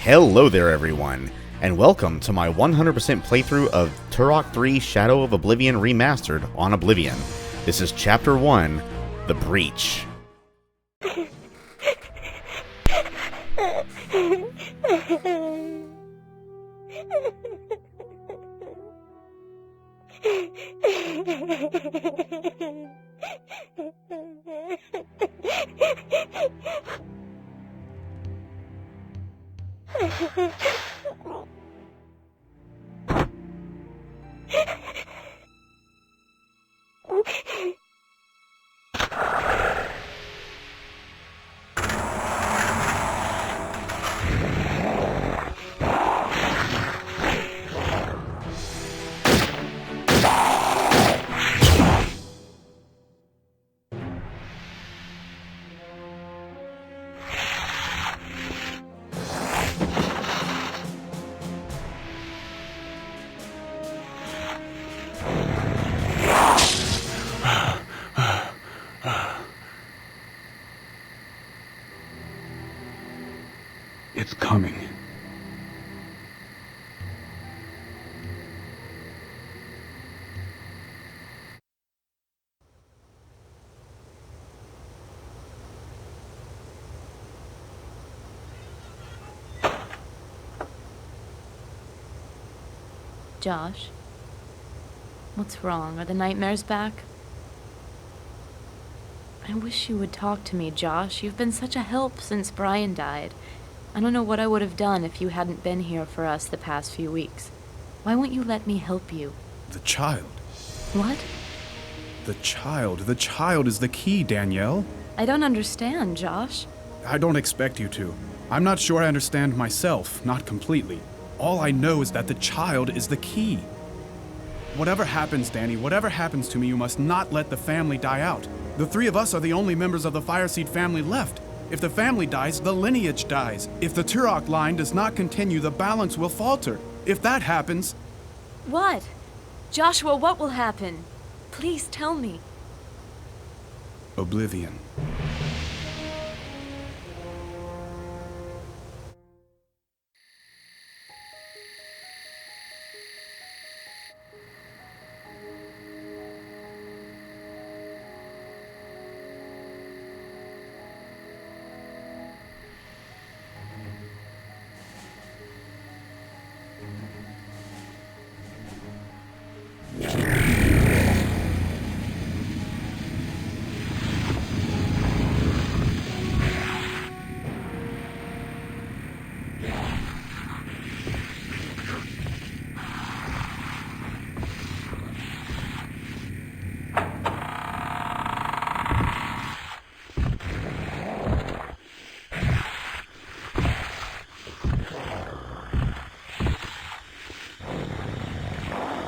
Hello there everyone, and welcome to my 100% playthrough of Turok 3 Shadow of Oblivion Remastered on Oblivion. This is Chapter 1, The Breach. It's coming. Josh? What's wrong? Are the nightmares back? I wish you would talk to me, Josh. You've been such a help since Brian died. I don't know what I would have done if you hadn't been here for us the past few weeks. Why won't you let me help you? The child. What? The child is the key, Danielle. I don't understand, Josh. I don't expect you to. I'm not sure I understand myself, not completely. All I know is that the child is the key. Whatever happens, Danny, whatever happens to me, you must not let the family die out. The three of us are the only members of the Fireseed family left. If the family dies, the lineage dies. If the Turok line does not continue, the balance will falter. If that happens... What? Joshua, what will happen? Please tell me. Oblivion.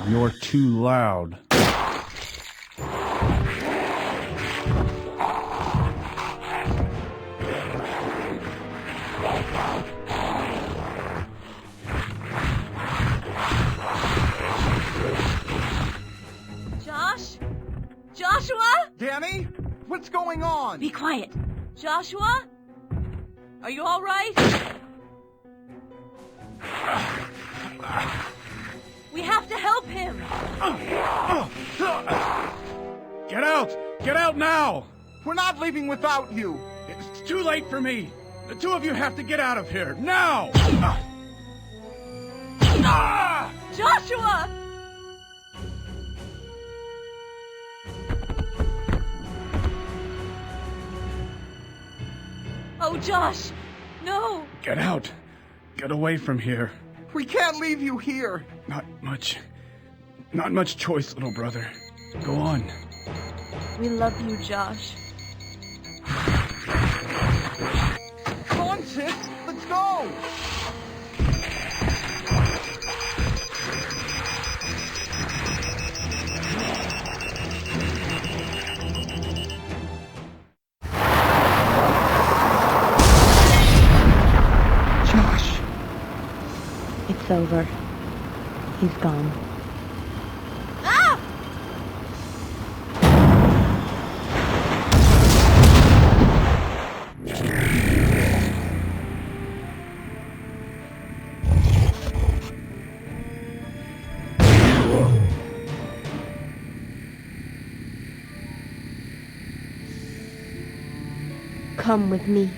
You're too loud. Josh? Joshua? Danny? What's going on? Be quiet. Joshua? Are you all right? We have to help him! Get out! Get out now! We're not leaving without you! It's too late for me! The two of you have to get out of here, now! Joshua! Oh, Josh! No! Get out! Get away from here. We can't leave you here! Not much choice, little brother. Go on. We love you, Josh. Come on, sis! Let's go! Josh. It's over. He's gone. come with me.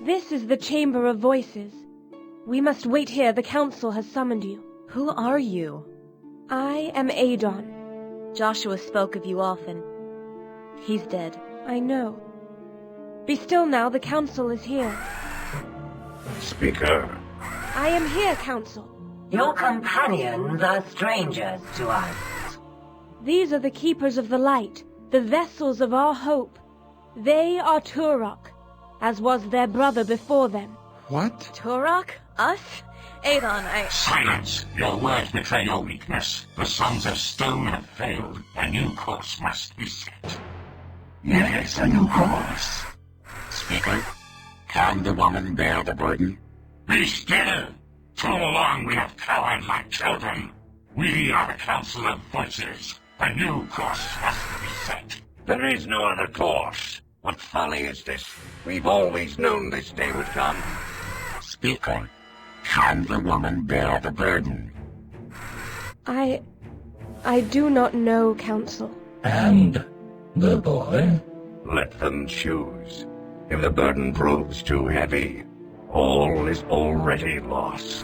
This is the Chamber of Voices. We must wait here. The council has summoned you. Who are you? I am Adon. Joshua spoke of you often. He's dead. I know. Be still now, the council is here. Speaker. I am here, council. Your companions are strangers to us. These are the keepers of the light, the vessels of our hope. They are Turok, as was their brother before them. What? Turok? Us? Adon, Silence! Your words betray your weakness. The Sons of Stone have failed. A new course must be set. Yes, a new course. Speaker, can the woman bear the burden? Be still! Too long we have cowered like children. We are the Council of Voices. A new course must be set. There is no other course. What folly is this? We've always known this day would come. Speaker, can the woman bear the burden? I do not know, council. And the boy? Let them choose. If the burden proves too heavy, all is already lost.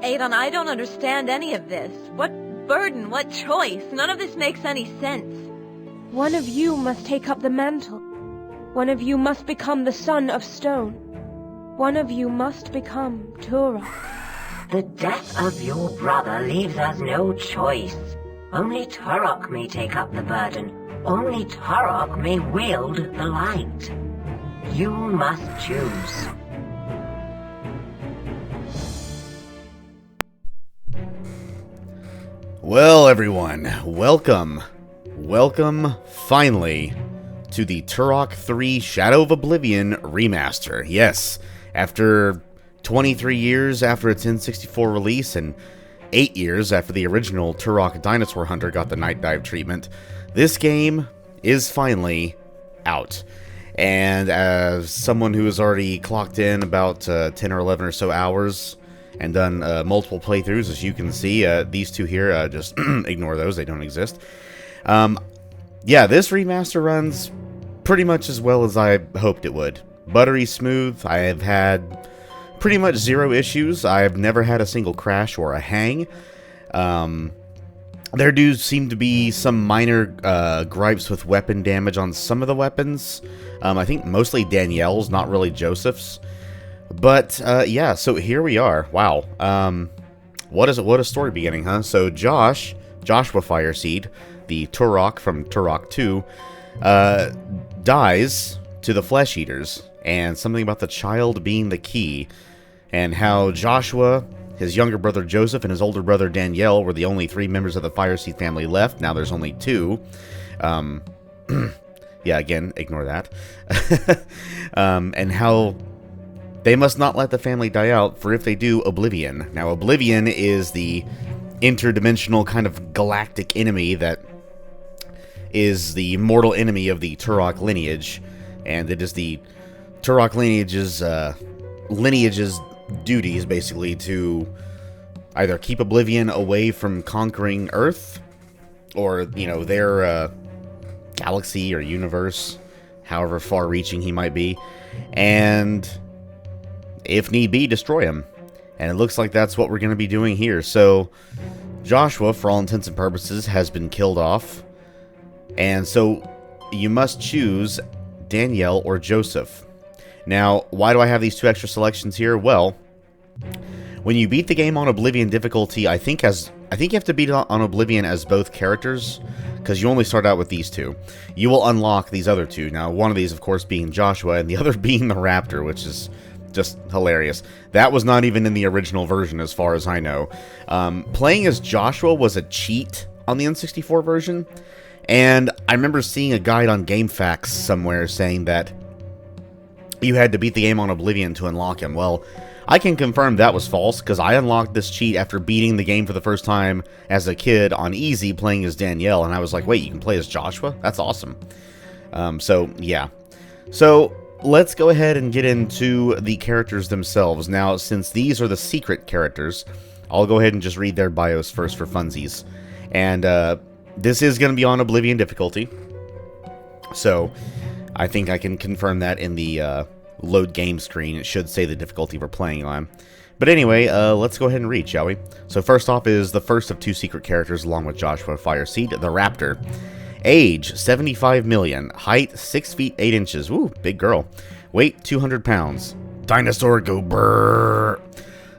Adon, I don't understand any of this. What burden? What choice? None of this makes any sense. One of you must take up the mantle. One of you must become the Son of Stone. One of you must become Turok. The death of your brother leaves us no choice. Only Turok may take up the burden. Only Turok may wield the light. You must choose. Well, everyone, welcome, finally, to the Turok 3 Shadow of Oblivion Remaster. Yes, after 23 years after its N64 release and 8 years after the original Turok Dinosaur Hunter got the Night Dive treatment, this game is finally out. And as someone who has already clocked in about 10 or 11 or so hours and done multiple playthroughs, as you can see, these two here, just ignore those, they don't exist. Yeah, this remaster runs pretty much as well as I hoped it would. Buttery smooth. I have had pretty much zero issues. I have never had a single crash or a hang. There do seem to be some minor gripes with weapon damage on some of the weapons. I think mostly Danielle's, not really Joseph's. But yeah, so here we are. Wow. What a story beginning, huh? So Joshua Fireseed, the Turok from Turok 2, dies to the Flesh Eaters, and something about the child being the key, and how Joshua, his younger brother Joseph, and his older brother Danielle were the only 3 members of the Fireseed family left. Now there's only 2. Yeah, again, ignore that. And how they must not let the family die out, for if they do, Oblivion. Now, Oblivion is the interdimensional kind of galactic enemy that is the mortal enemy of the Turok lineage, and it is the Turok lineage's duties, basically, to either keep Oblivion away from conquering Earth, or, you know, their galaxy or universe, however far-reaching he might be, and if need be, destroy him. And it looks like that's what we're going to be doing here. So, Joshua, for all intents and purposes, has been killed off. And so, you must choose Danielle or Joseph. Now, why do I have these 2 extra selections here? Well, when you beat the game on Oblivion difficulty, I think you have to beat it on Oblivion as both characters, because you only start out with these 2. You will unlock these other 2. Now, one of these, of course, being Joshua, and the other being the Raptor, which is just hilarious. That was not even in the original version, as far as I know. Playing as Joshua was a cheat on the N64 version, and I remember seeing a guide on GameFAQs somewhere saying that you had to beat the game on Oblivion to unlock him. Well, I can confirm that was false, because I unlocked this cheat after beating the game for the first time as a kid on easy playing as Danielle, and I was like, wait, you can play as Joshua? That's awesome. So, yeah. So, let's go ahead and get into the characters themselves. Now, since these are the secret characters, I'll go ahead and just read their bios first for funsies. And this is going to be on Oblivion difficulty. So I think I can confirm that in the load game screen. It should say the difficulty we're playing on. But anyway, let's go ahead and read, shall we? So first off is the first of 2 secret characters along with Joshua Fireseed, the Raptor. Age, 75 million. Height, 6 feet 8 inches. Woo, big girl. Weight, 200 pounds. Dinosaur go brrrr.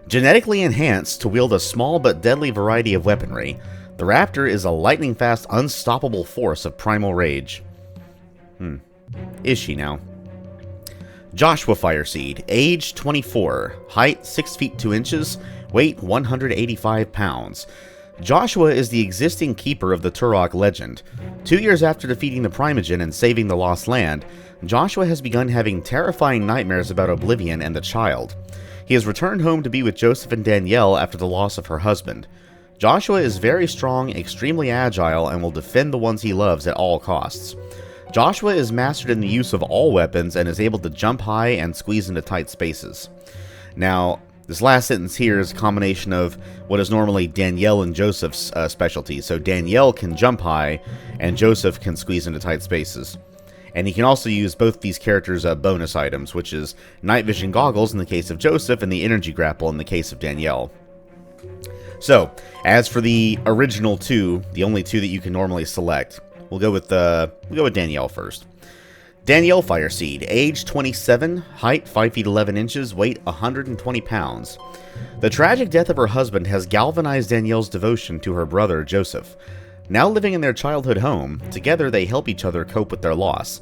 Genetically enhanced to wield a small but deadly variety of weaponry, the Raptor is a lightning-fast, unstoppable force of primal rage. Is she now? Joshua Fireseed, age 24, height 6 feet 2 inches, weight 185 pounds. Joshua is the existing keeper of the Turok legend. 2 years after defeating the Primogen and saving the Lost Land, Joshua has begun having terrifying nightmares about Oblivion and the child. He has returned home to be with Joseph and Danielle after the loss of her husband. Joshua is very strong, extremely agile, and will defend the ones he loves at all costs. Joshua is mastered in the use of all weapons and is able to jump high and squeeze into tight spaces. Now, this last sentence here is a combination of what is normally Danielle and Joseph's specialty. So Danielle can jump high, and Joseph can squeeze into tight spaces. And he can also use both these characters' bonus items, which is night vision goggles in the case of Joseph and the energy grapple in the case of Danielle. So, as for the original 2, the only 2 that you can normally select, we'll go with Danielle first. Danielle Fireseed, age 27, height 5 feet 11 inches, weight 120 pounds. The tragic death of her husband has galvanized Danielle's devotion to her brother, Joseph. Now living in their childhood home, together they help each other cope with their loss.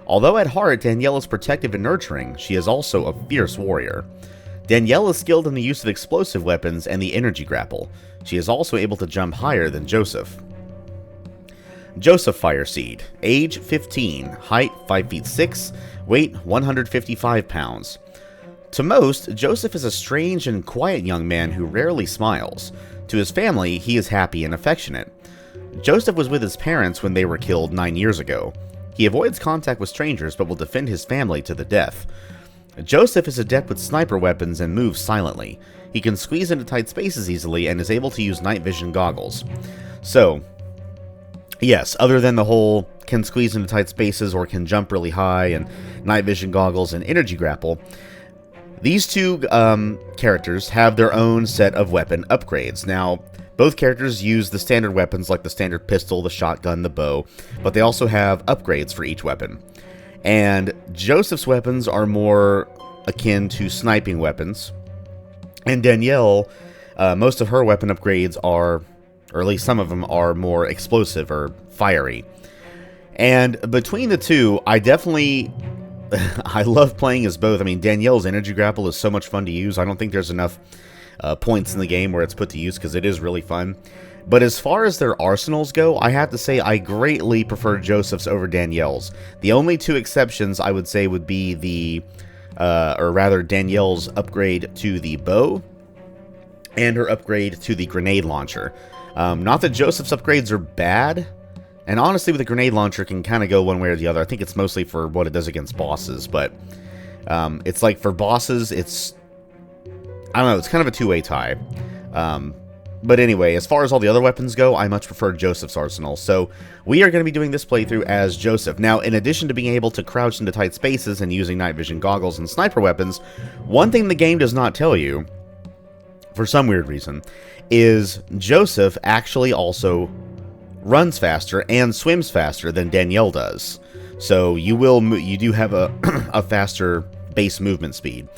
Although at heart Danielle is protective and nurturing, she is also a fierce warrior. Danielle is skilled in the use of explosive weapons and the energy grapple. She is also able to jump higher than Joseph. Joseph Fireseed, age 15, height 5 feet 6, weight 155 pounds. To most, Joseph is a strange and quiet young man who rarely smiles. To his family, he is happy and affectionate. Joseph was with his parents when they were killed 9 years ago. He avoids contact with strangers but will defend his family to the death. Joseph is adept with sniper weapons and moves silently. He can squeeze into tight spaces easily and is able to use night vision goggles. So, yes, other than the whole can squeeze into tight spaces or can jump really high and night vision goggles and energy grapple, these 2 characters have their own set of weapon upgrades. Now, both characters use the standard weapons like the standard pistol, the shotgun, the bow, but they also have upgrades for each weapon. And Joseph's weapons are more akin to sniping weapons. And Danielle, most of her weapon upgrades are, or at least some of them are, more explosive or fiery. And between the 2, I definitely... I love playing as both. I mean, Danielle's energy grapple is so much fun to use. I don't think there's enough points in the game where it's put to use because it is really fun. But as far as their arsenals go, I have to say I greatly prefer Joseph's over Danielle's. The only 2 exceptions I would say would be the, or rather Danielle's upgrade to the bow and her upgrade to the grenade launcher. Not that Joseph's upgrades are bad, and honestly with the grenade launcher can kind of go one way or the other. I think it's mostly for what it does against bosses, but it's like for bosses, it's, I don't know, it's kind of a two-way tie. But anyway, as far as all the other weapons go, I much prefer Joseph's arsenal. So we are going to be doing this playthrough as Joseph. Now, in addition to being able to crouch into tight spaces and using night vision goggles and sniper weapons, one thing the game does not tell you, for some weird reason, is Joseph actually also runs faster and swims faster than Danielle does. So you do have a faster base movement speed.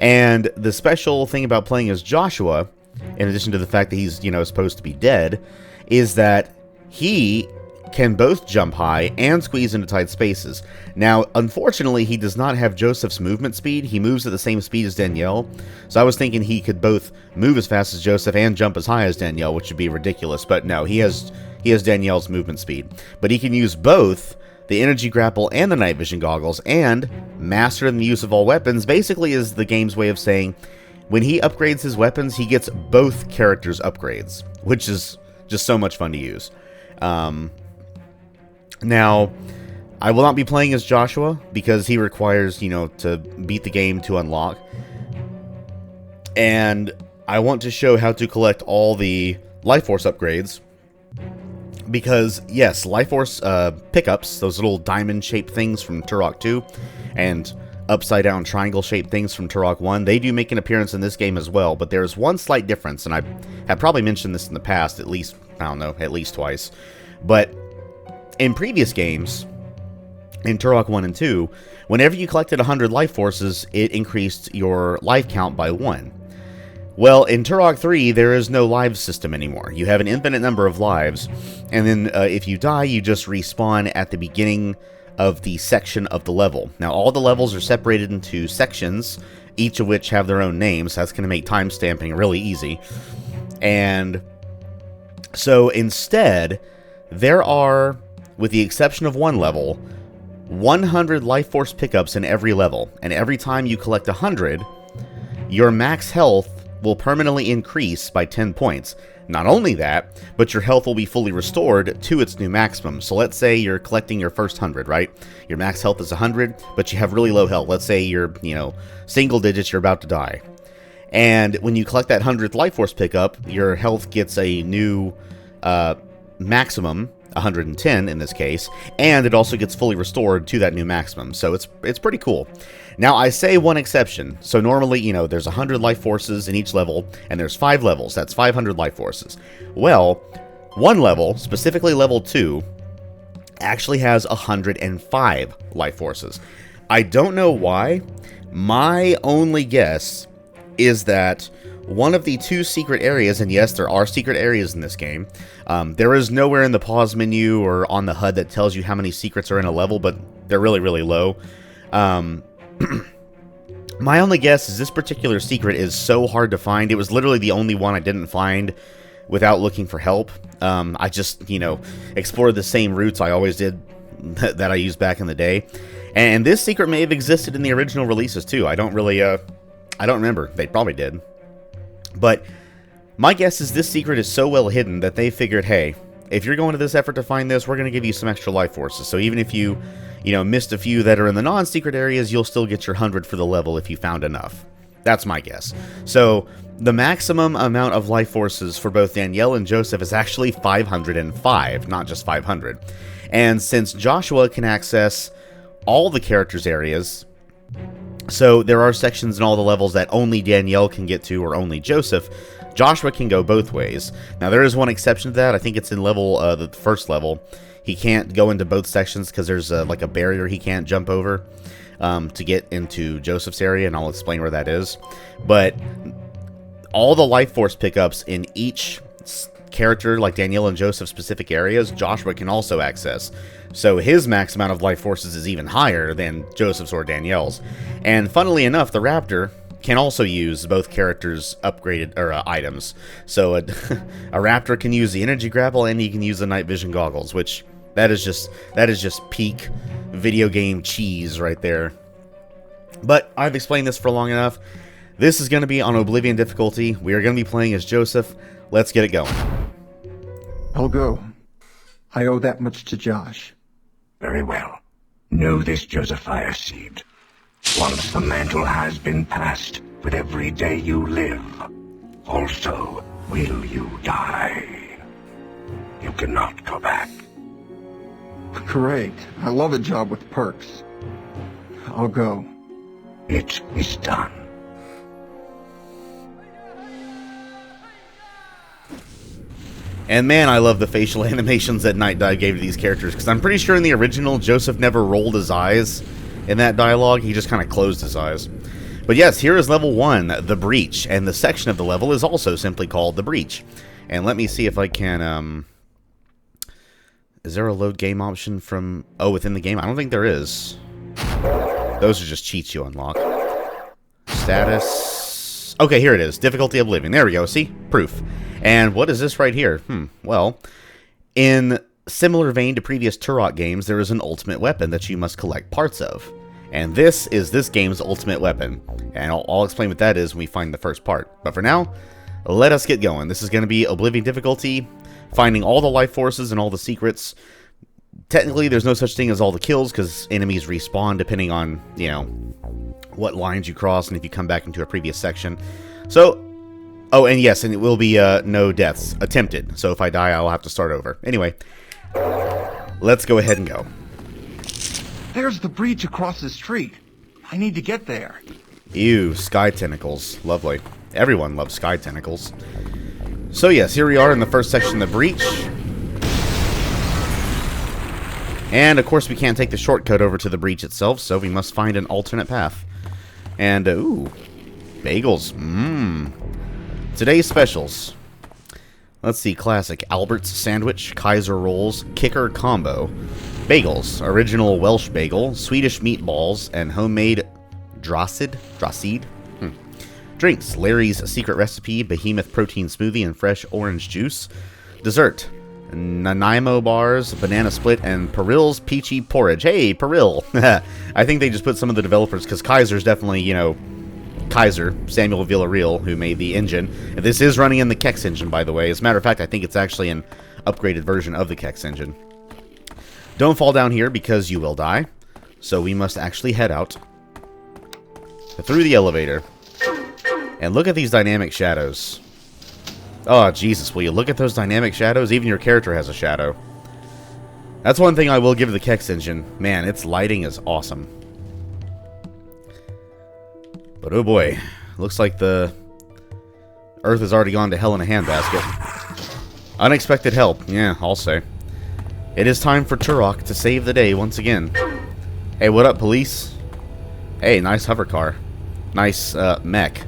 And the special thing about playing as Joshua, in addition to the fact that he's, supposed to be dead, is that he can both jump high and squeeze into tight spaces. Now, unfortunately, he does not have Joseph's movement speed. He moves at the same speed as Danielle. So I was thinking he could both move as fast as Joseph and jump as high as Danielle, which would be ridiculous. But no, he has Danielle's movement speed. But he can use both the energy grapple and the night vision goggles, and master in the use of all weapons basically is the game's way of saying when he upgrades his weapons, he gets both characters' upgrades, which is just so much fun to use. Now, I will not be playing as Joshua because he requires, to beat the game to unlock. And I want to show how to collect all the Life Force upgrades Because, yes, Life Force pickups, those little diamond-shaped things from Turok 2, and upside-down triangle-shaped things from Turok 1, they do make an appearance in this game as well, but there's one slight difference, and I have probably mentioned this in the past, at least, I don't know, at least twice. But in previous games, in Turok 1 and 2, whenever you collected 100 Life Forces, it increased your life count by 1. Well, in Turok 3, there is no lives system anymore. You have an infinite number of lives, and then if you die, you just respawn at the beginning of the section of the level. Now, all the levels are separated into sections, each of which have their own names. That's going to make timestamping really easy. And so instead, there are, with the exception of one level, 100 Life Force pickups in every level. And every time you collect 100, your max health will permanently increase by 10 points. Not only that, but your health will be fully restored to its new maximum. So let's say you're collecting your first 100, right? Your max health is 100, but you have really low health. Let's say you're, single digits, you're about to die. And when you collect that 100th Life Force pickup, your health gets a new maximum, 110 in this case, and it also gets fully restored to that new maximum. So it's pretty cool. Now, I say one exception. So normally, there's 100 life forces in each level, and there's 5 levels. That's 500 life forces. Well, one level, specifically level 2, actually has 105 life forces. I don't know why. My only guess is that one of the 2 secret areas, and yes, there are secret areas in this game. There is nowhere in the pause menu or on the HUD that tells you how many secrets are in a level, but they're really, really low. My only guess is this particular secret is so hard to find. It was literally the only one I didn't find without looking for help. I just, explored the same routes I always did that I used back in the day. And this secret may have existed in the original releases too. I don't remember. They probably did. But my guess is this secret is so well hidden that they figured, hey, if you're going to this effort to find this, we're going to give you some extra life forces. So even if you missed a few that are in the non-secret areas, you'll still get your 100 for the level if you found enough. That's my guess. So the maximum amount of life forces for both Danielle and Joseph is actually 505, not just 500. And since Joshua can access all the characters' areas, so there are sections in all the levels that only Danielle can get to, or only Joseph, Joshua can go both ways. Now, there is one exception to that. I think it's in level, the first level. He can't go into both sections because there's like a barrier he can't jump over to get into Joseph's area, and I'll explain where that is. But all the life force pickups in each character, like Danielle and Joseph's specific areas, Joshua can also access. So his max amount of life forces is even higher than Joseph's or Danielle's. And funnily enough, the Raptor can also use both characters' upgraded items. So a Raptor can use the energy grapple, and he can use the night vision goggles, which that is just peak video game cheese right there. But I've explained this for long enough. This is going to be on Oblivion difficulty. We are going to be playing as Joseph. Let's get it going. I'll go. I owe that much to Josh. Very well. Know this, Josephiah Seed. Once the mantle has been passed, with every day you live, also will you die. You cannot go back. Great. I love a job with perks. I'll go. It is done. And man, I love the facial animations that Night Dive gave to these characters, because I'm pretty sure in the original, Joseph never rolled his eyes in that dialogue. He just kind of closed his eyes. But yes, here is level 1, The Breach, and the section of the level is also simply called The Breach. And let me see if I can, is there a load game option from, within the game? I don't think there is. Those are just cheats you unlock. Status. Okay, here it is. Difficulty Oblivion. There we go. See? Proof. And what is this right here? Well, in similar vein to previous Turok games, there is an ultimate weapon that you must collect parts of. And this is this game's ultimate weapon. And I'll explain what that is when we find the first part. But for now, let us get going. This is going to be Oblivion difficulty, finding all the life forces and all the secrets. Technically, there's no such thing as all the kills, because enemies respawn depending on, what lines you cross and if you come back into a previous section. So, Oh, and yes, and it will be no deaths attempted. So if I die, I'll have to start over. Anyway, let's go ahead and go. There's the breach across the street. I need to get there. Ew, sky tentacles. Lovely. Everyone loves sky tentacles. So yes, here we are in the first section of the breach. And of course we can't take the shortcut over to the breach itself, so we must find an alternate path. And, ooh, bagels. Mmm. Today's specials. Let's see, classic Albert's sandwich, Kaiser rolls, kicker combo, bagels, original Welsh bagel, Swedish meatballs, and homemade drossid. Drinks, Larry's secret recipe, behemoth protein smoothie, and fresh orange juice. Dessert, Nanaimo bars, banana split, and Perril's peachy porridge. Hey, Perril! I think they just put some of the developers, because Kaiser's definitely, you know, Kaiser, Samuel Villarreal, who made the engine. This is running in the Kex engine, by the way. As a matter of fact, I think it's actually an upgraded version of the Kex engine. Don't fall down here, because you will die. So we must actually head out through the elevator. And look at these dynamic shadows. Oh, Jesus, will you look at those dynamic shadows? Even your character has a shadow. That's one thing I will give the Kex engine. Man, its lighting is awesome. But oh boy, looks like the Earth has already gone to hell in a handbasket. Unexpected help, yeah, I'll say. It is time for Turok to save the day once again. Hey, what up, police? Hey, nice hover car. Nice, mech.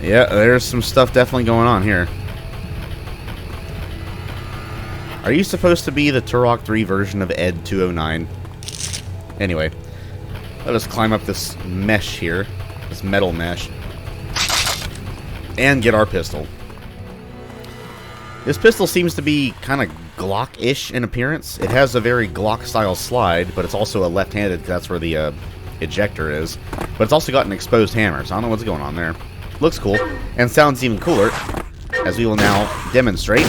Yeah, there's some stuff definitely going on here. Are you supposed to be the Turok 3 version of Ed 209? Anyway, let us climb up this mesh here. This metal mesh. And get our pistol. This pistol seems to be kind of Glock-ish in appearance. It has a very Glock-style slide, but it's also a left-handed, because that's where the ejector is. But it's also got an exposed hammer, so I don't know what's going on there. Looks cool, and sounds even cooler, as we will now demonstrate.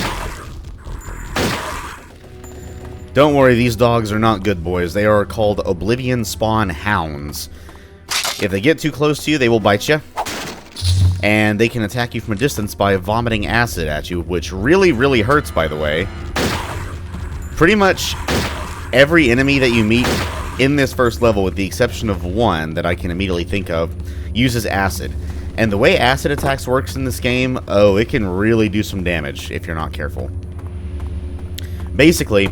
Don't worry, these dogs are not good boys. They are called Oblivion spawn hounds. If they get too close to you, they will bite you. And they can attack you from a distance by vomiting acid at you, which really, really hurts, by the way. Pretty much every enemy that you meet in this first level, with the exception of one that I can immediately think of, uses acid. And the way acid attacks works in this game, oh, it can really do some damage if you're not careful. Basically,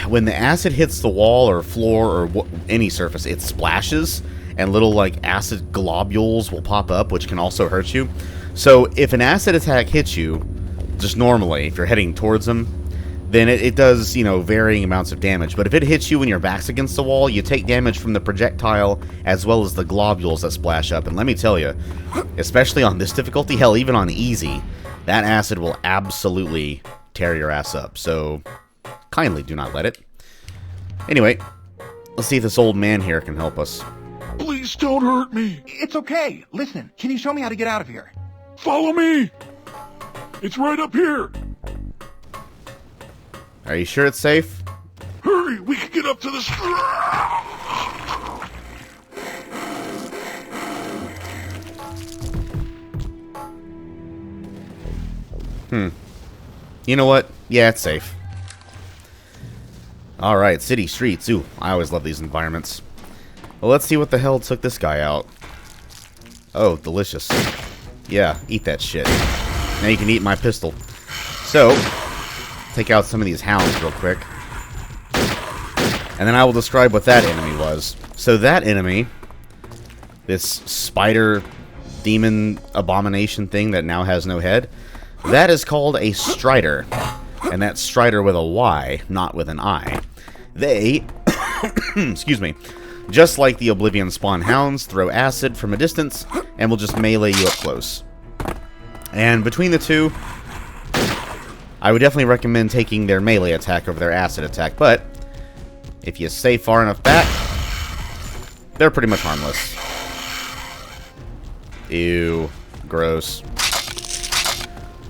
when the acid hits the wall or floor or any surface, it splashes, and little, like, acid globules will pop up, which can also hurt you. So, if an acid attack hits you, just normally, if you're heading towards them, then it does, you know, varying amounts of damage. But if it hits you when your back's against the wall, you take damage from the projectile as well as the globules that splash up. And let me tell you, especially on this difficulty, hell, even on easy, that acid will absolutely tear your ass up. So, kindly do not let it. Anyway, let's see if this old man here can help us. Please don't hurt me. It's okay. Listen, can you show me how to get out of here? Follow me. It's right up here. Are you sure it's safe? Hurry, we can get up to the You know what? Yeah, it's safe. Alright, city streets. Ooh, I always love these environments. Well, let's see what the hell took this guy out. Oh, delicious. Yeah, eat that shit. Now you can eat my pistol. So, take out some of these hounds real quick. And then I will describe what that enemy was. So that enemy, this spider demon abomination thing that now has no head, that is called a strider. And that's strider with a Y, not with an I. They, excuse me, just like the Oblivion spawn hounds, throw acid from a distance and will just melee you up close. And between the two, I would definitely recommend taking their melee attack over their acid attack, but if you stay far enough back, they're pretty much harmless. Ew. Gross.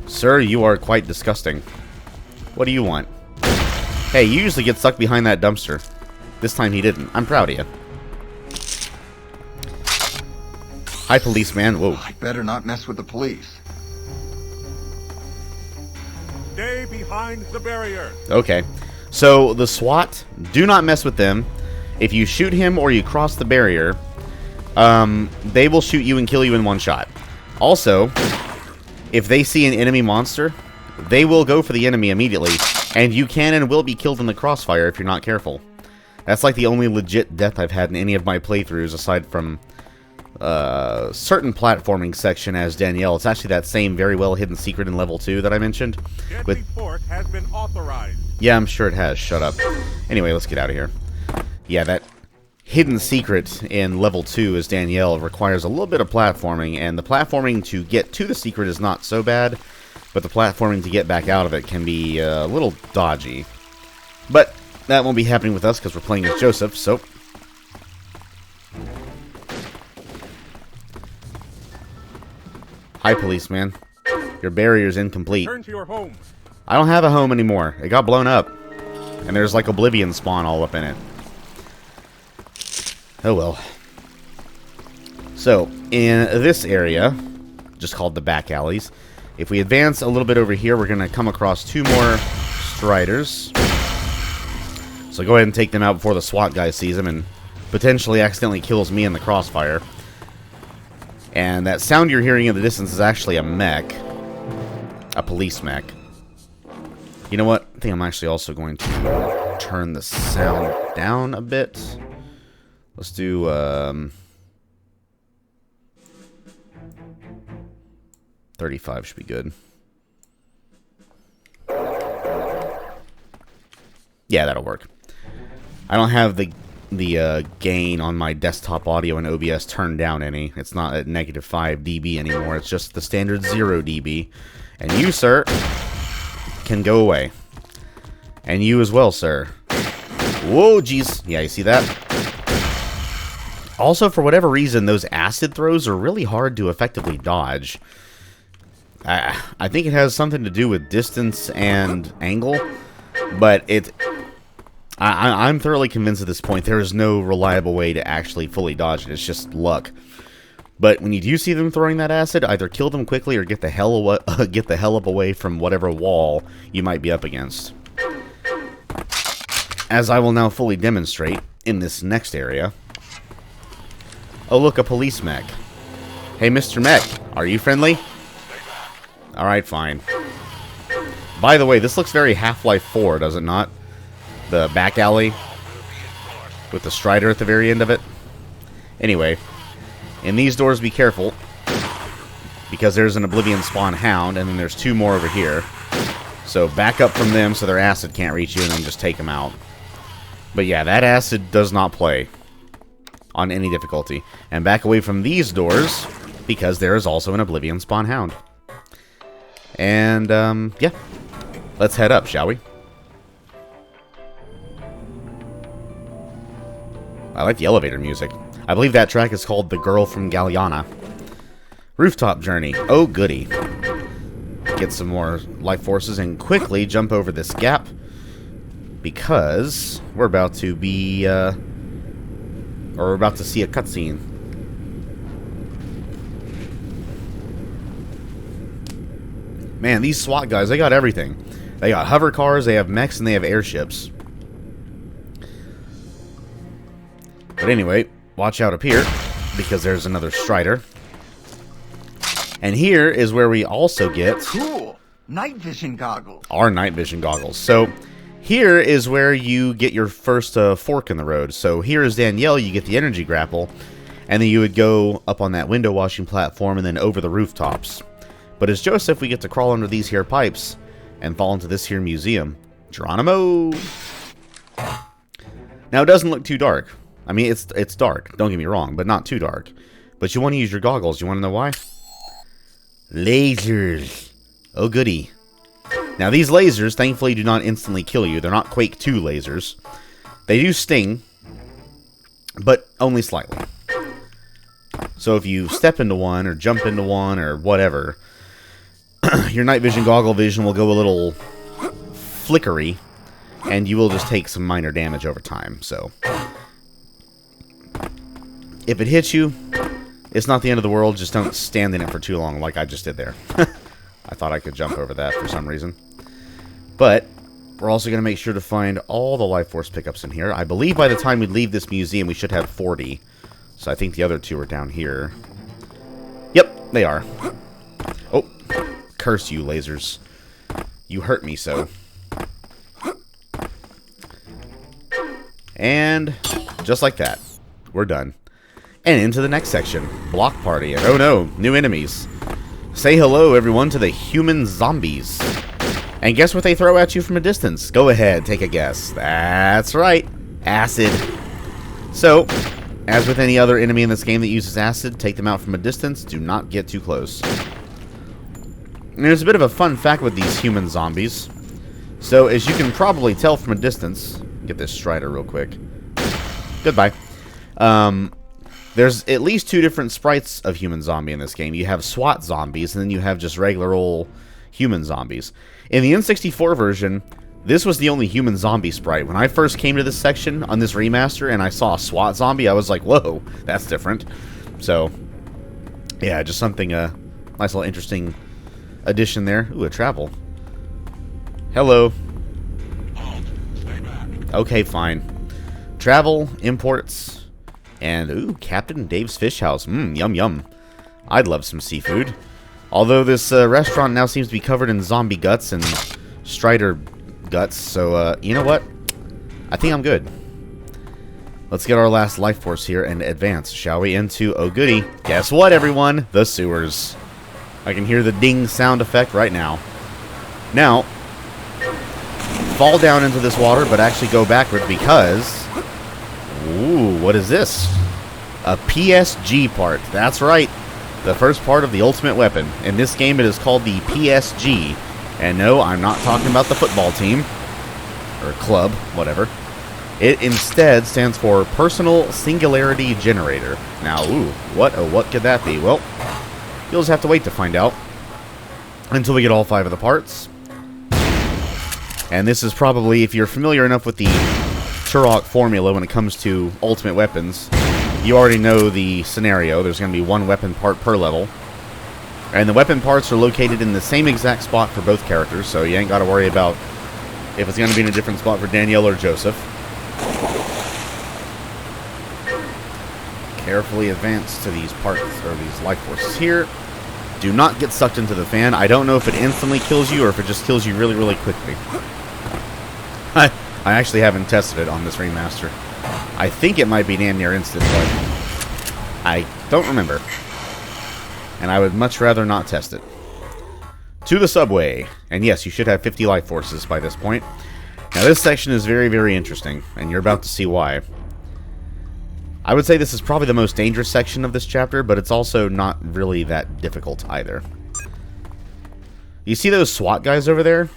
Sir, you are quite disgusting. What do you want? Hey, you usually get stuck behind that dumpster. This time he didn't. I'm proud of you. Hi, policeman. Whoa. I better not mess with the police. Stay behind the barrier. Okay. So, the SWAT, do not mess with them. If you shoot him or you cross the barrier, they will shoot you and kill you in one shot. Also, if they see an enemy monster, they will go for the enemy immediately, and you can and will be killed in the crossfire if you're not careful. That's like the only legit death I've had in any of my playthroughs, aside from certain platforming section as Danielle. It's actually that same very well hidden secret in level 2 that I mentioned. Deadly force has been authorized. Yeah, I'm sure it has. Shut up. Anyway, let's get out of here. Yeah, that hidden secret in level 2 as Danielle requires a little bit of platforming, and the platforming to get to the secret is not so bad, but the platforming to get back out of it can be a little dodgy. But that won't be happening with us because we're playing as Joseph, so... Hi, policeman. Your barrier's incomplete. Turn to your home. I don't have a home anymore. It got blown up. And there's like Oblivion spawn all up in it. Oh well. So, in this area, just called the back alleys, if we advance a little bit over here, we're going to come across 2 more Striders. So go ahead and take them out before the SWAT guy sees them and potentially accidentally kills me in the crossfire. And that sound you're hearing in the distance is actually a mech. A police mech. You know what? I think I'm actually also going to turn the sound down a bit. Let's do, 35 should be good. Yeah, that'll work. I don't have the gain on my desktop audio and OBS turned down any. It's not at -5 dB anymore. It's just the standard 0 dB. And you, sir, can go away. And you as well, sir. Whoa, jeez. Yeah, you see that? Also, for whatever reason, those acid throws are really hard to effectively dodge. I think it has something to do with distance and angle, but I'm thoroughly convinced at this point there is no reliable way to actually fully dodge it. It's just luck. But when you do see them throwing that acid, either kill them quickly or get the hell up away from whatever wall you might be up against. As I will now fully demonstrate in this next area. Oh look, a police mech. Hey Mr. Mech, are you friendly? Alright, fine. By the way, this looks very Half-Life 4, does it not? The back alley with the Strider at the very end of it. Anyway, in these doors, be careful, because there's an Oblivion spawn hound, and then there's 2 more over here. So back up from them so their acid can't reach you, and then just take them out. But yeah, that acid does not play on any difficulty. And back away from these doors, because there is also an Oblivion spawn hound. And, yeah. Let's head up, shall we? I like the elevator music. I believe that track is called The Girl from Galliana. Rooftop Journey. Oh, goody. Get some more life forces and quickly jump over this gap. Because we're about to be, or we're about to see a cutscene. Man, these SWAT guys, they got everything. They got hover cars, they have mechs, and they have airships. But anyway, watch out up here, because there's another Strider. And here is where we also get... Cool! Night vision goggles. Our night vision goggles. So, here is where you get your first fork in the road. So, here is Danielle, you get the energy grapple. And then you would go up on that window washing platform and then over the rooftops. But as Joseph, we get to crawl under these here pipes and fall into this here museum. Geronimo! Now, it doesn't look too dark. I mean, it's dark, don't get me wrong, but not too dark. But you want to use your goggles. You want to know why? Lasers. Oh, goody. Now, these lasers, thankfully, do not instantly kill you. They're not Quake 2 lasers. They do sting, but only slightly. So if you step into one, or jump into one, or whatever, your night vision goggle vision will go a little flickery, and you will just take some minor damage over time. So if it hits you, It's not the end of the world, just don't stand in it for too long like I just did there. I thought I could jump over that for some reason. But we're also going to make sure to find all the life force pickups in here. I believe by the time we leave this museum, we should have 40. So I think the other two are down here. Yep, they are. Oh, curse you, lasers. You hurt me so. And just like that, we're done. And into the next section, Block Party. And oh no, new enemies. Say hello, everyone, to the human zombies. And guess what they throw at you from a distance? Go ahead, take a guess. That's right, acid. So, as with any other enemy in this game that uses acid, take them out from a distance. Do not get too close. And there's a bit of a fun fact with these human zombies. So, as you can probably tell from a distance... Get this Strider real quick. Goodbye. There's at least two different sprites of human zombie in this game. You have SWAT zombies, and then you have just regular old human zombies. In the N64 version, this was the only human zombie sprite. When I first came to this section on this remaster and I saw a SWAT zombie, I was like, whoa, that's different. So, yeah, just something, nice little interesting addition there. Ooh, a travel. Hello. Okay, fine. Travel, imports, and, ooh, Captain Dave's Fish House. Mmm, yum, yum. I'd love some seafood. Although this restaurant now seems to be covered in zombie guts and Strider guts, so, you know what? I think I'm good. Let's get our last life force here and advance, shall we? Into, oh goody, guess what, everyone? The sewers. I can hear the ding sound effect right now. Now, fall down into this water, but actually go backward because... Ooh, what is this? A PSG part. That's right. The first part of the ultimate weapon. In this game, it is called the PSG. And no, I'm not talking about the football team. Or club, whatever. It instead stands for Personal Singularity Generator. Now, ooh, what could that be? Well, you'll just have to wait to find out. Until we get all 5 of the parts. And this is probably, if you're familiar enough with the Turok formula when it comes to ultimate weapons, you already know the scenario. There's going to be 1 weapon part per level. And the weapon parts are located in the same exact spot for both characters, so you ain't got to worry about if it's going to be in a different spot for Danielle or Joseph. Carefully advance to these parts, or these life forces here. Do not get sucked into the fan. I don't know if it instantly kills you or if it just kills you really, really quickly. I actually haven't tested it on this remaster. I think it might be damn near instant, but I don't remember. And I would much rather not test it. To the subway. And yes, you should have 50 life forces by this point. Now this section is very, very interesting, and you're about to see why. I would say this is probably the most dangerous section of this chapter, but it's also not really that difficult either. You see those SWAT guys over there?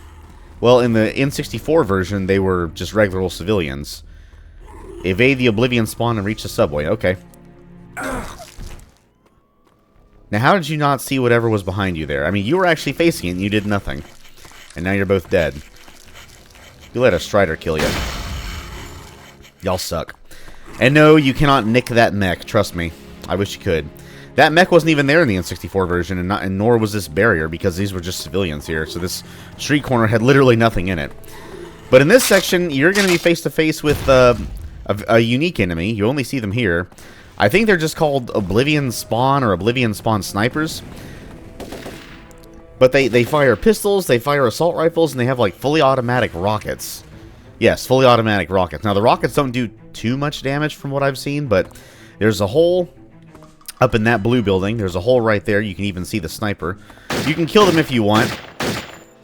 Well, in the N64 version, they were just regular old civilians. Evade the Oblivion spawn and reach the subway. Okay. Now, how did you not see whatever was behind you there? I mean, you were actually facing it and you did nothing. And now you're both dead. You let a Strider kill you. Y'all suck. And no, you cannot nick that mech, trust me. I wish you could. That mech wasn't even there in the N64 version, and nor was this barrier, because these were just civilians here, so this street corner had literally nothing in it. But in this section, you're going to be face-to-face with a unique enemy. You only see them here. I think they're just called Oblivion Spawn or Oblivion Spawn Snipers. But they fire pistols, they fire assault rifles, and they have, like, fully automatic rockets. Yes, fully automatic rockets. Now, the rockets don't do too much damage from what I've seen, but there's a hole up in that blue building. There's a hole right there. You can even see the sniper. You can kill them if you want.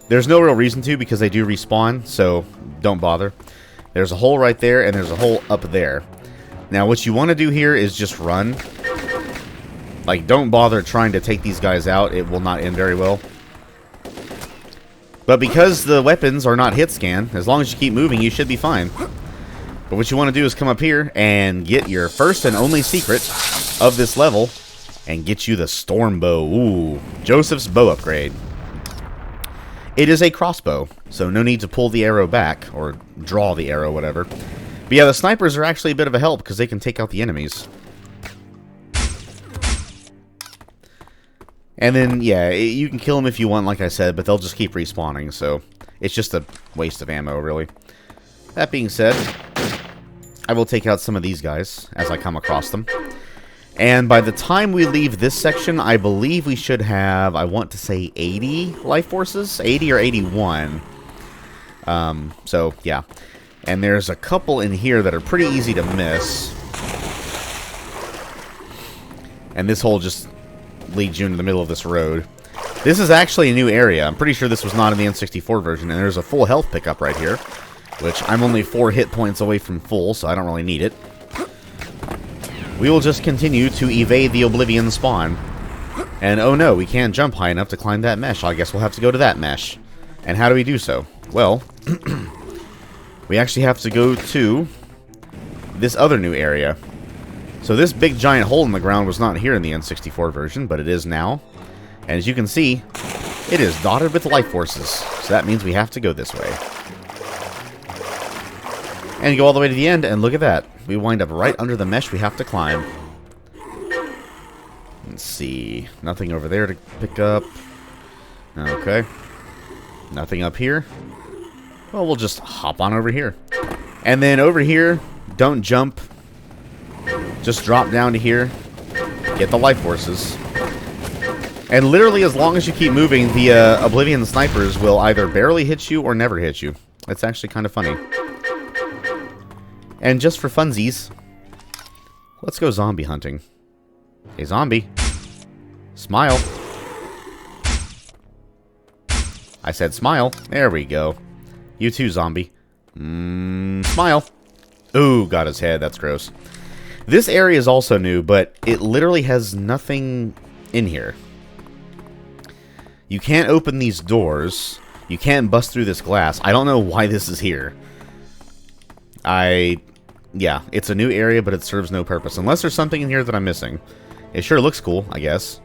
There's no real reason to because they do respawn, so don't bother. There's a hole right there, and there's a hole up there. Now, what you want to do here is just run. Like, don't bother trying to take these guys out. It will not end very well. But because the weapons are not hit scan, as long as you keep moving, you should be fine. But what you want to do is come up here and get your first and only secret of this level and get you the Storm Bow. Ooh, Joseph's bow upgrade. It is a crossbow, so no need to pull the arrow back or draw the arrow, whatever. But yeah, the snipers are actually a bit of a help because they can take out the enemies. And then, yeah, you can kill them if you want, like I said, but they'll just keep respawning, so it's just a waste of ammo, really. That being said, I will take out some of these guys as I come across them. And by the time we leave this section, I believe we should have, I want to say 80 life forces? 80 or 81. So, yeah. And there's a couple in here that are pretty easy to miss. And this hole just leads you into the middle of this road. This is actually a new area. I'm pretty sure this was not in the N64 version. And there's a full health pickup right here, which I'm only 4 hit points away from full, so I don't really need it. We will just continue to evade the Oblivion spawn. And oh no, we can't jump high enough to climb that mesh. I guess we'll have to go to that mesh. And how do we do so? Well, we actually have to go to this other new area. So this big giant hole in the ground was not here in the N64 version, but it is now. And as you can see, it is dotted with life forces. So that means we have to go this way. And go all the way to the end, and look at that. We wind up right under the mesh we have to climb. Let's see. Nothing over there to pick up. Okay. Nothing up here. Well, we'll just hop on over here. And then over here, don't jump. Just drop down to here. Get the life forces. And literally, as long as you keep moving, the Oblivion snipers will either barely hit you or never hit you. It's actually kind of funny. And just for funsies, let's go zombie hunting. Hey, zombie. Smile. I said smile. There we go. You too, zombie. Smile. Ooh, got his head. That's gross. This area is also new, but it literally has nothing in here. You can't open these doors. You can't bust through this glass. I don't know why this is here. Yeah, it's a new area, but it serves no purpose. Unless there's something in here that I'm missing. It sure looks cool, I guess.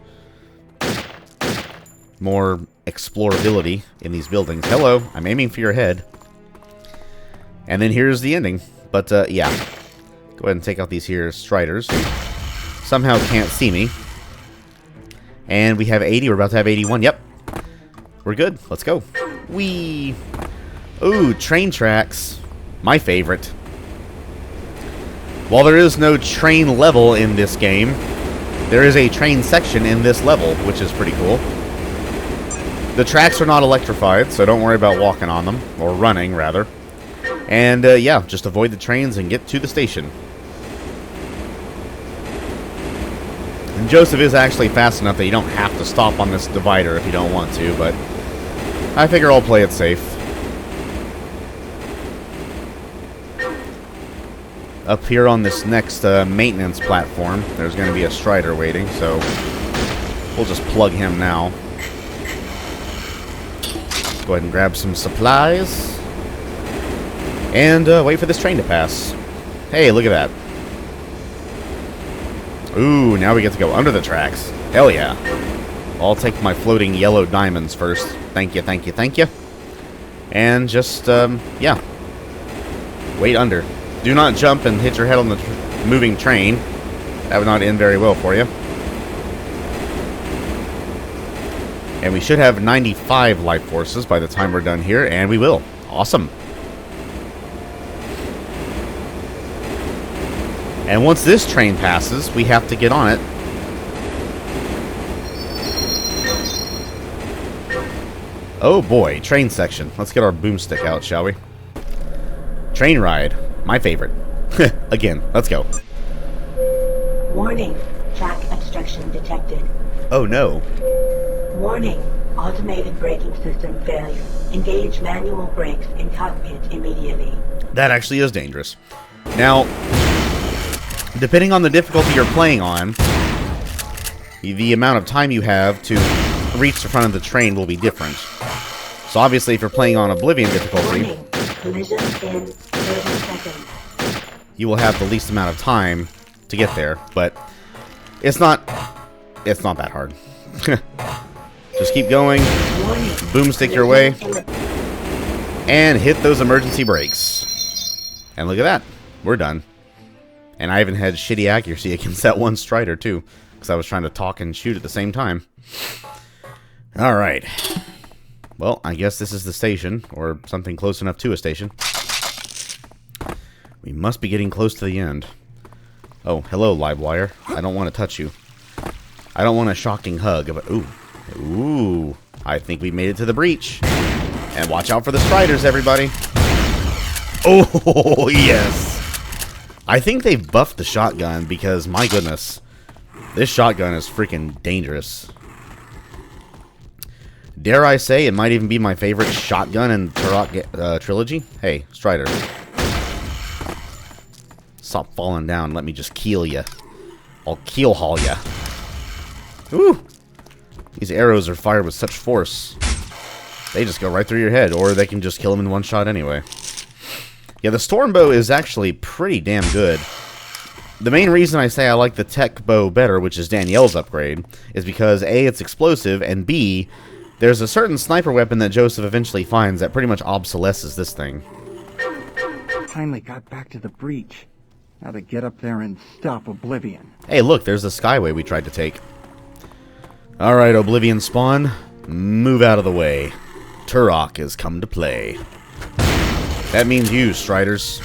More explorability in these buildings. Hello, I'm aiming for your head. And then here's the ending. But, yeah. Go ahead and take out these here striders. Somehow can't see me. And we have 80. We're about to have 81. Yep. We're good. Let's go. Whee! Ooh, train tracks. My favorite. While there is no train level in this game, there is a train section in this level, which is pretty cool. The tracks are not electrified, so don't worry about walking on them, or running, rather. And, yeah, just avoid the trains and get to the station. And Joseph is actually fast enough that you don't have to stop on this divider if you don't want to, but I figure I'll play it safe. Up here on this next maintenance platform, there's going to be a Strider waiting, so we'll just plug him now. Go ahead and grab some supplies. And wait for this train to pass. Hey, look at that. Ooh, now we get to go under the tracks. Hell yeah. I'll take my floating yellow diamonds first. Thank you, thank you, thank you. And just, yeah. Wait under. Do not jump and hit your head on the moving train. That would not end very well for you. And we should have 95 life forces by the time we're done here, and we will. Awesome. And once this train passes, we have to get on it. Oh boy, train section. Let's get our boomstick out, shall we? Train ride. My favorite. Again, let's go. Warning, track obstruction detected. Oh no. Warning, automated braking system failure. Engage manual brakes in cockpit immediately. That actually is dangerous. Now, depending on the difficulty you're playing on, the amount of time you have to reach the front of the train will be different. So obviously, if you're playing on Oblivion difficulty, Warning, collision in 30 seconds. You will have the least amount of time to get there, but it's not that hard. Just keep going, boomstick your way, and hit those emergency brakes. And look at that, we're done. And I even had shitty accuracy against that one Strider too, because I was trying to talk and shoot at the same time. Alright. Well, I guess this is the station, or something close enough to a station. We must be getting close to the end. Oh, hello, Livewire. I don't want to touch you. I don't want a shocking hug. But ooh. I think we made it to the breach. And watch out for the Striders, everybody. Oh, yes. I think they've buffed the shotgun because, my goodness, this shotgun is freaking dangerous. Dare I say, it might even be my favorite shotgun in Turok trilogy. Hey, Strider. Stop falling down. Let me just keel ya. I'll keel haul ya. Ooh. These arrows are fired with such force. They just go right through your head, or they can just kill them in one shot anyway. Yeah, the storm bow is actually pretty damn good. The main reason I say I like the tech bow better, which is Danielle's upgrade, is because A, it's explosive, and B, there's a certain sniper weapon that Joseph eventually finds that pretty much obsolesces this thing. Finally got back to the breach. Now to get up there and stop Oblivion. Hey, look, there's the skyway we tried to take. Alright, Oblivion spawn, move out of the way. Turok has come to play. That means you, Striders.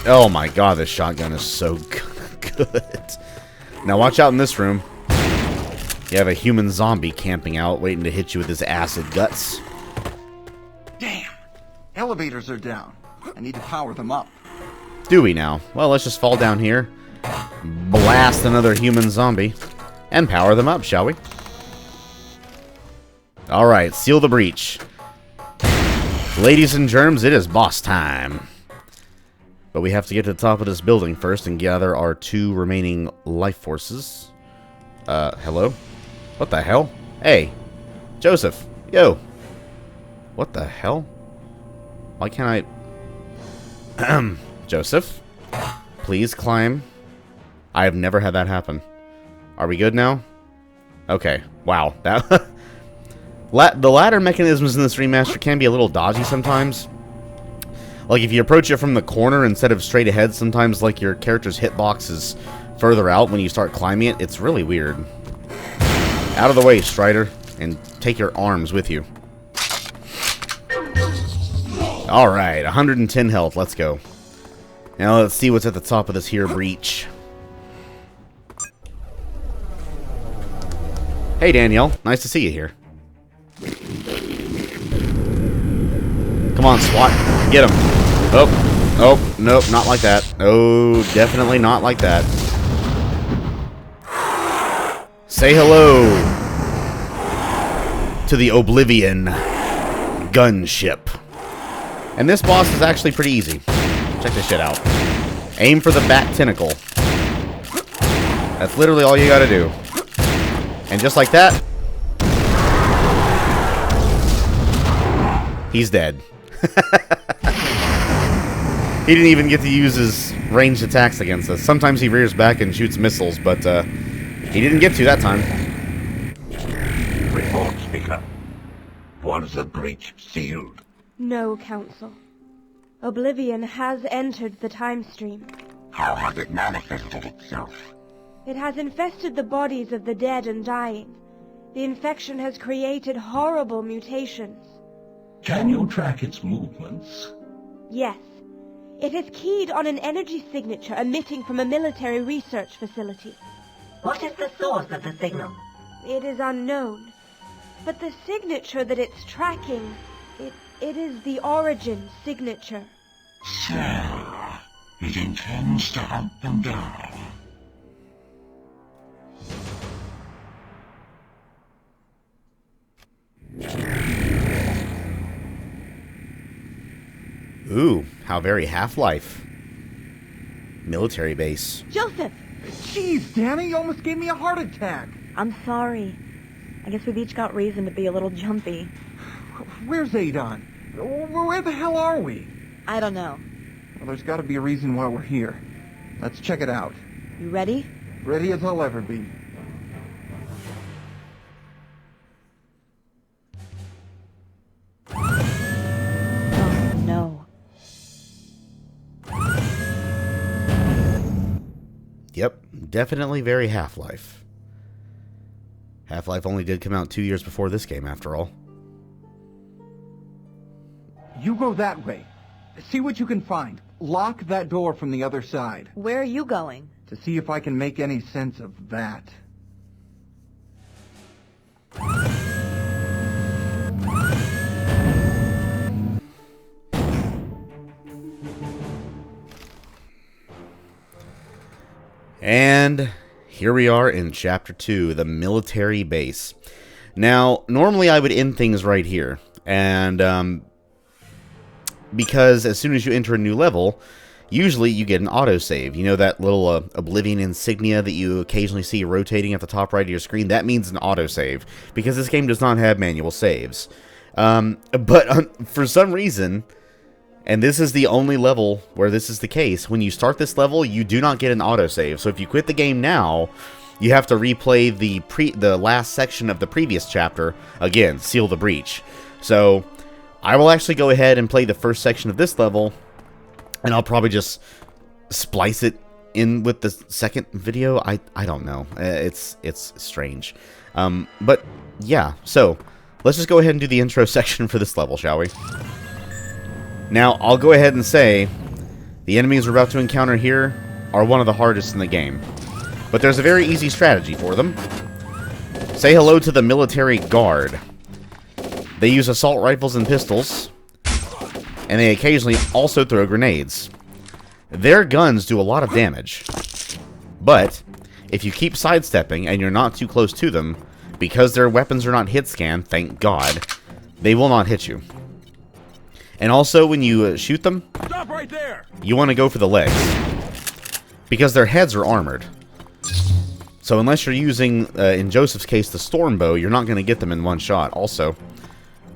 Oh my god, this shotgun is so good. Now watch out in this room. You have a human zombie camping out, waiting to hit you with his acid guts. Damn! Elevators are down. I need to power them up. Do we now? Well, let's just fall down here, blast another human zombie, and power them up, shall we? Alright, seal the breach. Ladies and germs, it is boss time. But we have to get to the top of this building first and gather our 2 remaining life forces. Hello? What the hell? Hey, Joseph, yo. What the hell? Why can't I... Joseph, please climb. I have never had that happen. Are we good now? Okay, wow. That the ladder mechanisms in this remaster can be a little dodgy sometimes. Like, if you approach it from the corner instead of straight ahead, sometimes, like, your character's hitbox is further out when you start climbing it. It's really weird. Out of the way, Strider, and take your arms with you. Alright, 110 health. Let's go. Now let's see what's at the top of this here breach. Hey, Danielle. Nice to see you here. Come on, SWAT. Get him. Oh, nope, not like that. Oh, definitely not like that. Say hello to the Oblivion Gunship. And this boss is actually pretty easy. Check this shit out. Aim for the bat tentacle. That's literally all you gotta do. And just like that, he's dead. He didn't even get to use his ranged attacks against us. Sometimes he rears back and shoots missiles, but he didn't get to that time. Report, Speaker. Was the breach sealed? No, Council. Oblivion has entered the time stream. How has it manifested itself? It has infested the bodies of the dead and dying. The infection has created horrible mutations. Can you track its movements? Yes. It has keyed on an energy signature emitting from a military research facility. What is the source of the signal? It is unknown. But the signature that it's tracking, it is the Origin signature. So, it intends to hunt them down. Ooh, how very Half-Life. Military base. Joseph! Jeez, Danny, you almost gave me a heart attack. I'm sorry. I guess we've each got reason to be a little jumpy. Where's Adon? Where the hell are we? I don't know. Well, there's got to be a reason why we're here. Let's check it out. You ready? Ready as I'll ever be. Oh, no. Yep, definitely very Half-Life. Half-Life only did come out 2 years before this game, after all. You go that way. See what you can find. Lock that door from the other side. Where are you going? To see if I can make any sense of that. And here we are in Chapter 2, the military base. Now, normally I would end things right here, and because as soon as you enter a new level, usually you get an autosave. You know that little Oblivion insignia that you occasionally see rotating at the top right of your screen? That means an autosave, because this game does not have manual saves. But for some reason, and this is the only level where this is the case, when you start this level, you do not get an autosave. So if you quit the game now, you have to replay the last section of the previous chapter again, Seal the Breach. So I will actually go ahead and play the first section of this level, and I'll probably just splice it in with the second video. I don't know. It's strange. But yeah, so let's just go ahead and do the intro section for this level, shall we? Now, I'll go ahead and say the enemies we're about to encounter here are one of the hardest in the game. But there's a very easy strategy for them. Say hello to the military guard. They use assault rifles and pistols, and they occasionally also throw grenades. Their guns do a lot of damage. But if you keep sidestepping and you're not too close to them, because their weapons are not hit scanned, thank God, they will not hit you. And also, when you shoot them, Stop right there! You want to go for the legs, because their heads are armored. So unless you're using, in Joseph's case, the storm bow, you're not going to get them in one shot. Also,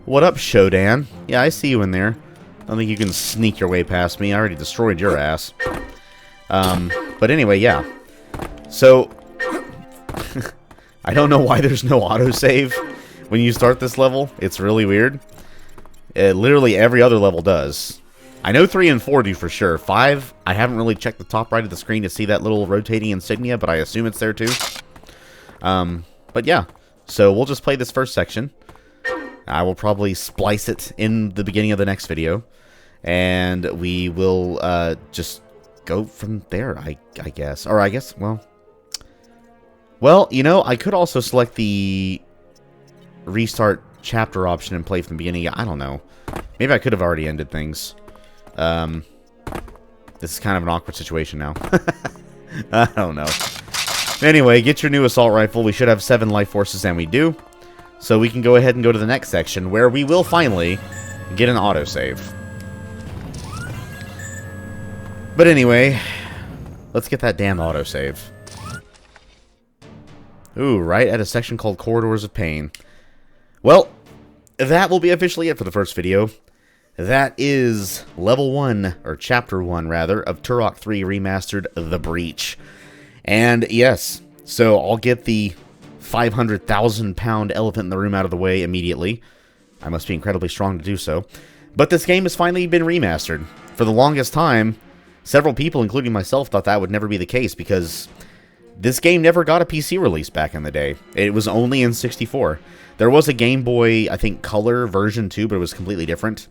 what up, Shodan? Yeah, I see you in there. I don't think you can sneak your way past me. I already destroyed your ass. But anyway, yeah. So, I don't know why there's no autosave when you start this level. It's really weird. Literally every other level does. I know 3 and 4 do for sure. 5, I haven't really checked the top right of the screen to see that little rotating insignia, but I assume it's there too. But yeah, so we'll just play this first section. I will probably splice it in the beginning of the next video, and we will just go from there, I guess. Or I guess, well, you know, I could also select the restart chapter option and play from the beginning. I don't know. Maybe I could have already ended things. This is kind of an awkward situation now. I don't know. Anyway, get your new assault rifle. We should have 7 life forces, and we do. So we can go ahead and go to the next section, where we will finally get an autosave. But anyway, let's get that damn autosave. Ooh, right at a section called Corridors of Pain. Well, that will be officially it for the first video. That is Level 1, or Chapter 1, rather, of Turok 3 Remastered, The Breach. And yes, so I'll get the 500,000-pound elephant in the room out of the way immediately. I must be incredibly strong to do so. But this game has finally been remastered. For the longest time, several people, including myself, thought that would never be the case, because this game never got a PC release back in the day. It was only in 64. There was a Game Boy, I think, Color version too, but it was completely different.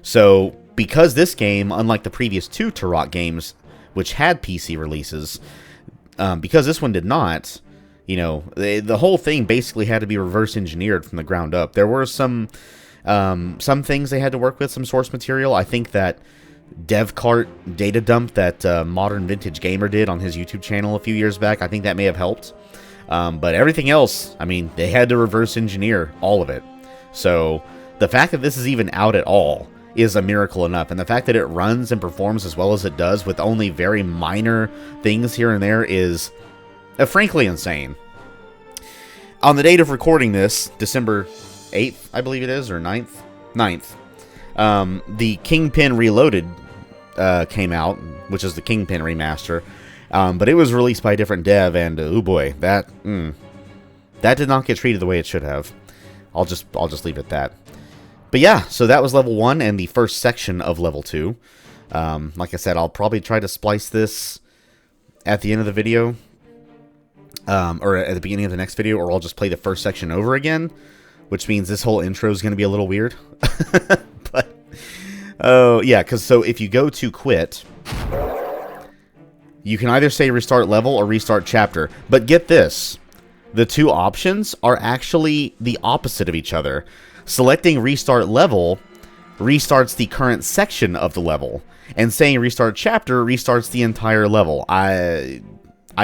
So, because this game, unlike the previous 2 Turok games, which had PC releases, because this one did not, you know, the whole thing basically had to be reverse engineered from the ground up. There were some things they had to work with, some source material. I think that DevCart data dump that Modern Vintage Gamer did on his YouTube channel a few years back, I think that may have helped. But everything else, I mean, they had to reverse engineer all of it. So the fact that this is even out at all is a miracle enough. And the fact that it runs and performs as well as it does with only very minor things here and there is frankly insane. On the date of recording this, December 8th, I believe it is, or 9th? 9th. The Kingpin Reloaded came out, which is the Kingpin remaster. But it was released by a different dev, and oh boy, that did not get treated the way it should have. I'll just leave it at that. But yeah, so that was level 1 and the first section of level 2. Like I said, I'll probably try to splice this at the end of the video. or at the beginning of the next video, or I'll just play the first section over again, which means this whole intro is going to be a little weird. But, oh, yeah, because so if you go to quit, you can either say restart level or restart chapter. But get this, the two options are actually the opposite of each other. Selecting restart level restarts the current section of the level, and saying restart chapter restarts the entire level. I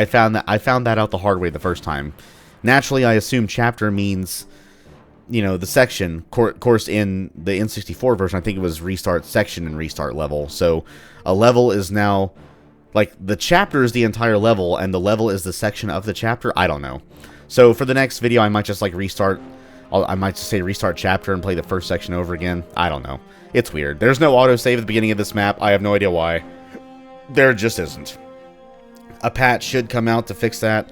found that out the hard way the first time. Naturally, I assume chapter means, you know, the section. Of course, in the N64 version, I think it was restart section and restart level. So a level is now, like, the chapter is the entire level, and the level is the section of the chapter. I don't know. So for the next video, I might just, like, I might just say restart chapter and play the first section over again. I don't know. It's weird. There's no autosave at the beginning of this map. I have no idea why. There just isn't. A patch should come out to fix that.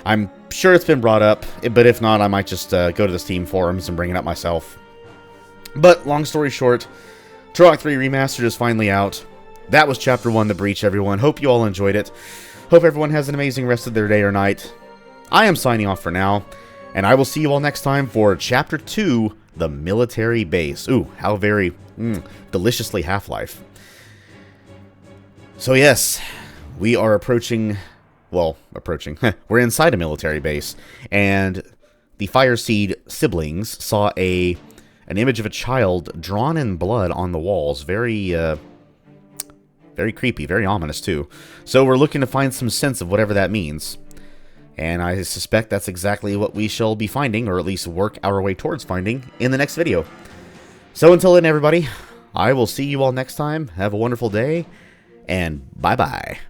I'm sure it's been brought up, but if not, I might just go to the Steam forums and bring it up myself. But, long story short, Turok 3 Remastered is finally out. That was Chapter 1, The Breach, everyone. Hope you all enjoyed it. Hope everyone has an amazing rest of their day or night. I am signing off for now, and I will see you all next time for Chapter 2, The Military Base. Ooh, how very deliciously Half-Life. So yes, we are approaching, well, we're inside a military base, and the Fireseed siblings saw an image of a child drawn in blood on the walls. Very creepy, very ominous too. So we're looking to find some sense of whatever that means. And I suspect that's exactly what we shall be finding, or at least work our way towards finding, in the next video. So until then, everybody, I will see you all next time. Have a wonderful day, and bye-bye.